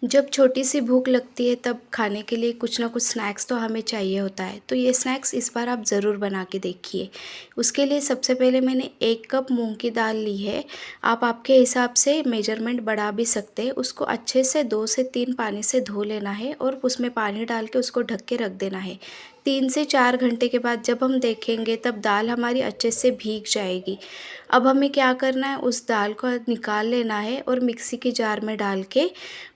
जब छोटी सी भूख लगती है तब खाने के लिए कुछ ना कुछ स्नैक्स तो हमें चाहिए होता है। तो ये स्नैक्स इस बार आप ज़रूर बना के देखिए। उसके लिए सबसे पहले मैंने 1 कप मूंग की दाल ली है। आप आपके हिसाब से मेजरमेंट बढ़ा भी सकते हैं। उसको अच्छे से 2 से 3 पानी से धो लेना है और उसमें पानी डाल के उसको ढक के रख देना है। 3 से 4 घंटे के बाद जब हम देखेंगे तब दाल हमारी अच्छे से भीग जाएगी। अब हमें क्या करना है, उस दाल को निकाल लेना है और मिक्सी के जार में डाल के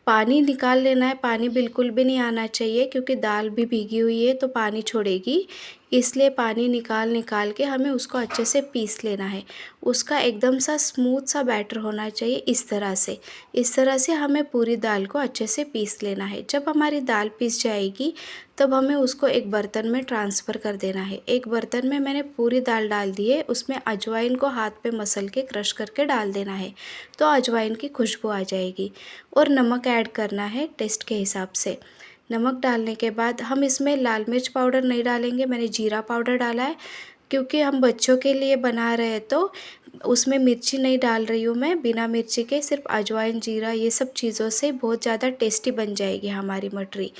पानी निकाल लेना है। पानी बिल्कुल भी नहीं आना चाहिए क्योंकि दाल भी भीगी हुई है तो पानी छोड़ेगी। इसलिए पानी निकाल निकाल के हमें उसको अच्छे से पीस लेना है। उसका एकदम सा स्मूथ सा बैटर होना चाहिए इस तरह से। इस तरह से हमें पूरी दाल को अच्छे से पीस लेना है। जब हमारी दाल पीस जाएगी तब हमें उसको एक बर्तन में ट्रांसफ़र कर देना है। एक बर्तन में मैंने पूरी दाल डाल दी है, उसमें अजवाइन को हाथ पे मसल के क्रश करके डाल देना है तो अजवाइन की खुशबू आ जाएगी। और नमक ऐड करना है टेस्ट के हिसाब से। नमक डालने के बाद हम इसमें लाल मिर्च पाउडर नहीं डालेंगे, मैंने जीरा पाउडर डाला है क्योंकि हम बच्चों के लिए बना रहे हैं तो उसमें मिर्ची नहीं डाल रही हूँ मैं। बिना मिर्ची के सिर्फ अजवाइन जीरा ये सब चीज़ों से बहुत ज़्यादा टेस्टी बन जाएगी हमारी मटरी।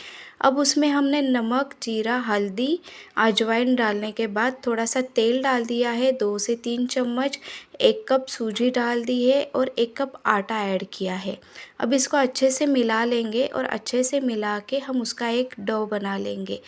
अब उसमें हमने नमक, जीरा, हल्दी, अजवाइन डालने के बाद थोड़ा सा तेल डाल दिया है 2 से 3 चम्मच। 1 कप सूजी डाल दी है और 1 कप आटा ऐड किया है। अब इसको अच्छे से मिला लेंगे और अच्छे से मिला के हम उसका एक डो बना लेंगे।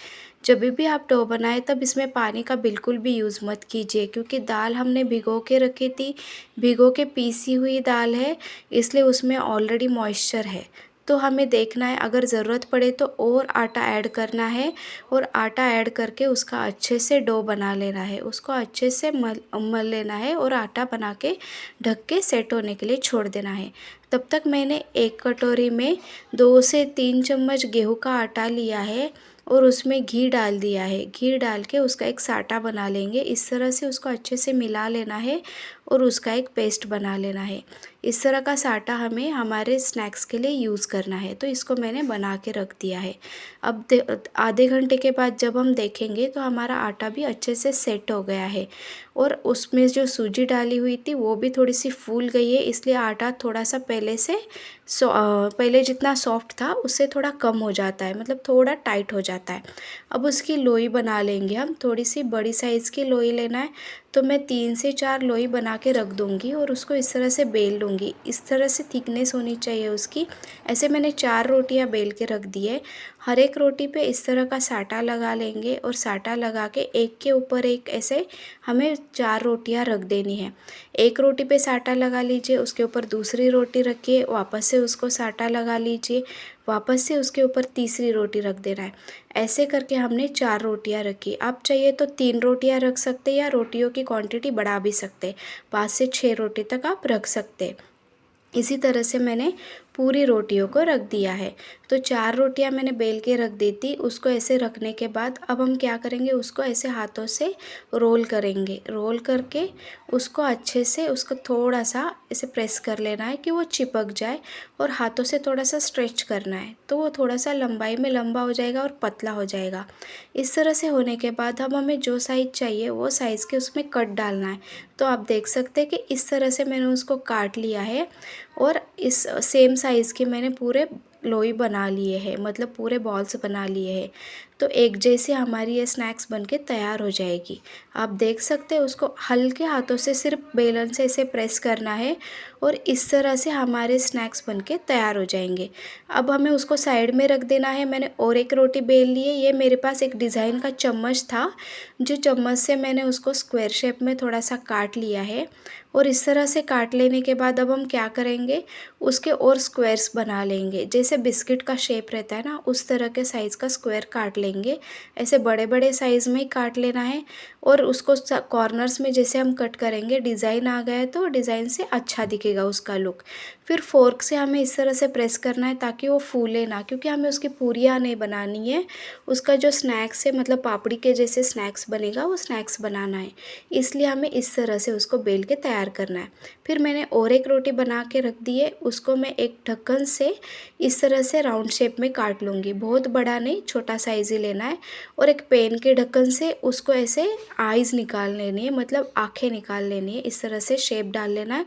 जब भी आप डो बनाएं तब इसमें पानी का बिल्कुल भी यूज़ मत कीजिए क्योंकि दाल हमने भिगो के रखी थी। भिगो के पीसी हुई दाल है इसलिए उसमें ऑलरेडी मॉइस्चर है। तो हमें देखना है, अगर ज़रूरत पड़े तो और आटा ऐड करना है और आटा ऐड करके उसका अच्छे से डो बना लेना है। उसको अच्छे से मल लेना है और आटा बना के ढक के सेट होने के लिए छोड़ देना है। तब तक मैंने एक कटोरी में 2 से 3 चम्मच गेहूं का आटा लिया है और उसमें घी डाल दिया है। घी डाल के उसका एक साटा बना लेंगे। इस तरह से उसको अच्छे से मिला लेना है और उसका एक पेस्ट बना लेना है। इस तरह का साटा हमें हमारे स्नैक्स के लिए यूज़ करना है। तो इसको मैंने बना के रख दिया है। अब आधे घंटे के बाद जब हम देखेंगे तो हमारा आटा भी अच्छे से सेट हो गया है और उसमें जो सूजी डाली हुई थी वो भी थोड़ी सी फूल गई है। इसलिए आटा थोड़ा सा पहले जितना सॉफ्ट था उससे थोड़ा कम हो जाता है, मतलब थोड़ा टाइट हो जाता है। अब उसकी लोई बना लेंगे हम। थोड़ी सी बड़ी साइज़ की लोई लेना है तो मैं 3 से 4 लोई बना के रख दूँगी और उसको इस तरह से बेल लूँगी। इस तरह से थिकनेस होनी चाहिए उसकी। ऐसे मैंने 4 रोटियां बेल के रख दी है। हर एक रोटी पे इस तरह का साटा लगा लेंगे और साटा लगा के एक के ऊपर एक ऐसे हमें 4 रोटियां रख देनी है। एक रोटी पे साटा लगा लीजिए, उसके ऊपर दूसरी रोटी रखिए, वापस से उसको साटा लगा लीजिए, वापस से उसके ऊपर तीसरी रोटी रख देना है। ऐसे करके हमने 4 रोटियां रखी। आप चाहिए तो 3 रोटियां रख सकते या रोटियों की क्वांटिटी बढ़ा भी सकते। 5 से 6 रोटी तक आप रख सकते। इसी तरह से मैंने पूरी रोटियों को रख दिया है। तो 4 रोटियां मैंने बेल के रख दी थी। उसको ऐसे रखने के बाद अब हम क्या करेंगे, उसको ऐसे हाथों से रोल करेंगे। रोल करके उसको अच्छे से उसको थोड़ा सा ऐसे प्रेस कर लेना है कि वो चिपक जाए और हाथों से थोड़ा सा स्ट्रेच करना है तो वो थोड़ा सा लंबाई में लंबा हो जाएगा और पतला हो जाएगा। इस तरह से होने के बाद अब हमें जो साइज़ चाहिए वो साइज़ के उसमें कट डालना है। तो आप देख सकते हैं कि इस तरह से मैंने उसको काट लिया है और इस सेम साइज़ के मैंने पूरे लोई बना लिए हैं, मतलब पूरे बॉल्स बना लिए हैं। तो एक जैसे हमारी ये स्नैक्स बनके तैयार हो जाएगी। आप देख सकते हैं, उसको हल्के हाथों से सिर्फ बेलन से ऐसे प्रेस करना है और इस तरह से हमारे स्नैक्स बनके तैयार हो जाएंगे। अब हमें उसको साइड में रख देना है। मैंने और एक रोटी बेल ली है। ये मेरे पास एक डिज़ाइन का चम्मच था, जो चम्मच से मैंने उसको स्क्वायर शेप में थोड़ा सा काट लिया है। और इस तरह से काट लेने के बाद अब हम क्या करेंगे, उसके और स्क्वायर्स बना लेंगे। जैसे बिस्किट का शेप रहता है ना, उस तरह के साइज़ का स्क्वायर काट लेंगे। ऐसे बड़े बड़े साइज़ में ही काट लेना है और उसको कॉर्नर्स में जैसे हम कट करेंगे, डिज़ाइन आ गया है तो डिज़ाइन से अच्छा दिखेगा उसका लुक। फिर फोर्क से हमें इस तरह से प्रेस करना है ताकि वो फूले ना, क्योंकि हमें उसकी पूरियाँ नहीं बनानी है। उसका जो स्नैक्स है, मतलब पापड़ी के जैसे स्नैक्स बनेगा, वो स्नैक्स बनाना है। इसलिए हमें इस तरह से उसको बेल के तैयार करना है। फिर मैंने और एक रोटी बना के रख दी है। उसको मैं एक ढक्कन से इस तरह से राउंड शेप में काट लूँगी। बहुत बड़ा नहीं, छोटा साइज़ ही लेना है। और एक पेन के ढक्कन से उसको ऐसे आइज़ निकाल लेनी है, मतलब आँखें निकाल लेनी है। इस तरह से शेप डाल लेना है।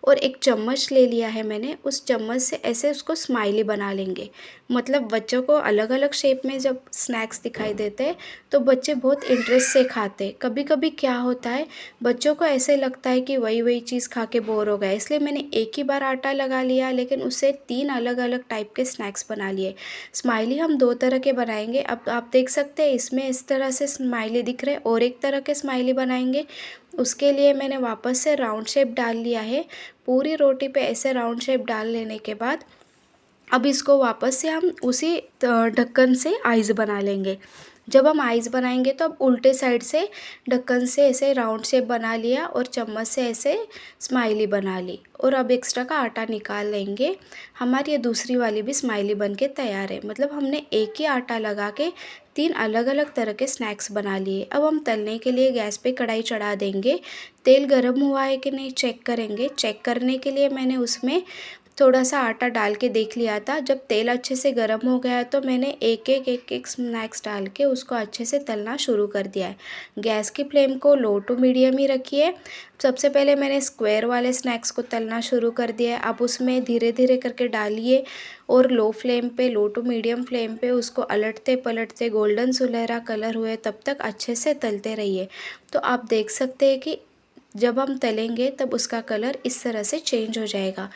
और एक चम्मच ले लिया है मैंने, उस चम्मच से ऐसे उसको स्माइली बना लेंगे। मतलब बच्चों को अलग अलग शेप में जब स्नैक्स दिखाई देते हैं तो बच्चे बहुत इंटरेस्ट से खाते हैं। कभी कभी क्या होता है, बच्चों को ऐसे लगता है कि वही वही चीज़ खा के बोर हो गए, इसलिए मैंने एक ही बार आटा लगा लिया, लेकिन उससे 3 अलग अलग टाइप के स्नैक्स बना लिए। स्माइली हम 2 तरह के बनाएंगे। अब आप देख सकते हैं इसमें इस तरह से स्माइली दिख रहे, और एक तरह के स्माइली बनाएंगे। उसके लिए मैंने वापस से राउंड शेप डाल लिया है। पूरी रोटी पे ऐसे राउंड शेप डाल लेने के बाद अब इसको वापस से हम उसी ढक्कन से आइज़ बना लेंगे। जब हम आइज़ बनाएंगे तो अब उल्टे साइड से ढक्कन से ऐसे राउंड शेप बना लिया और चम्मच से ऐसे स्माइली बना ली, और अब एक्स्ट्रा का आटा निकाल लेंगे। हमारी ये दूसरी वाली भी स्माइली बन के तैयार है। मतलब हमने एक ही आटा लगा के 3 अलग अलग तरह के स्नैक्स बना लिए। अब हम तलने के लिए गैस पे कढ़ाई चढ़ा देंगे। तेल गर्म हुआ है कि नहीं चेक करेंगे। चेक करने के लिए मैंने उसमें थोड़ा सा आटा डाल के देख लिया था। जब तेल अच्छे से गर्म हो गया है तो मैंने एक एक स्नैक्स डाल के उसको अच्छे से तलना शुरू कर दिया है। गैस की फ्लेम को लो टू मीडियम ही रखिए। सबसे पहले मैंने स्क्वायर वाले स्नैक्स को तलना शुरू कर दिया है। अब उसमें धीरे धीरे करके डालिए और लो फ्लेम पे, लो टू मीडियम फ्लेम पे उसको अलटते पलटते गोल्डन सुनहरा कलर हुए तब तक अच्छे से तलते रहिए। तो आप देख सकते हैं कि जब हम तलेंगे तब उसका कलर इस तरह से चेंज हो जाएगा,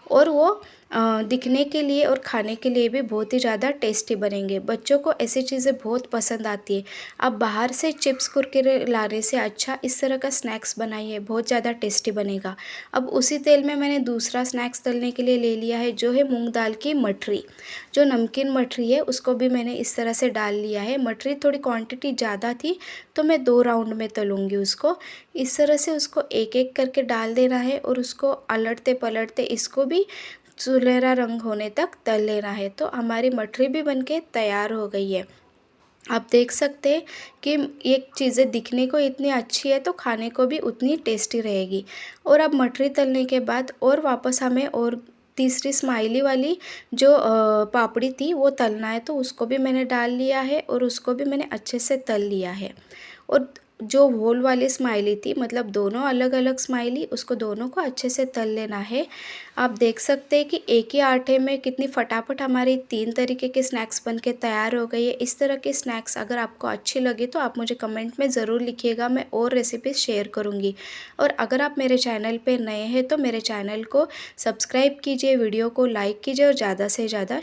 और वो दिखने के लिए और खाने के लिए भी बहुत ही ज़्यादा टेस्टी बनेंगे। बच्चों को ऐसी चीज़ें बहुत पसंद आती है। आप बाहर से चिप्स कुरकुरे लाने से अच्छा इस तरह का स्नैक्स बनाइए, बहुत ज़्यादा टेस्टी बनेगा। अब उसी तेल में मैंने दूसरा स्नैक्स तलने के लिए ले लिया है, जो है मूंग दाल की मठरी। जो नमकीन मठरी है उसको भी मैंने इस तरह से डाल लिया है। मठरी थोड़ी क्वांटिटी ज़्यादा थी तो मैं 2 राउंड में तलूँगी उसको। इस तरह से उसको एक एक करके डाल देना है और उसको अलटते पलटते इसको भी सुनहरा रंग होने तक तल लेना है। तो हमारी मठरी भी बनके तैयार हो गई है। आप देख सकते हैं कि ये चीज़ें दिखने को इतनी अच्छी है तो खाने को भी उतनी टेस्टी रहेगी। और अब मठरी तलने के बाद और वापस हमें और तीसरी स्माइली वाली जो पापड़ी थी वो तलना है, तो उसको भी मैंने डाल लिया है और उसको भी मैंने अच्छे से तल लिया है। और जो होल वाली स्माइली थी, मतलब दोनों अलग अलग स्माइली, उसको दोनों को अच्छे से तल लेना है। आप देख सकते हैं कि एक ही आटे में कितनी फटाफट हमारी 3 तरीके के स्नैक्स बनके तैयार हो गई है। इस तरह के स्नैक्स अगर आपको अच्छी लगे तो आप मुझे कमेंट में ज़रूर लिखिएगा, मैं और रेसिपीज़ शेयर करूँगी। और अगर आप मेरे चैनल पे नए हैं तो मेरे चैनल को सब्सक्राइब कीजिए, वीडियो को लाइक कीजिए और ज़्यादा से ज़्यादा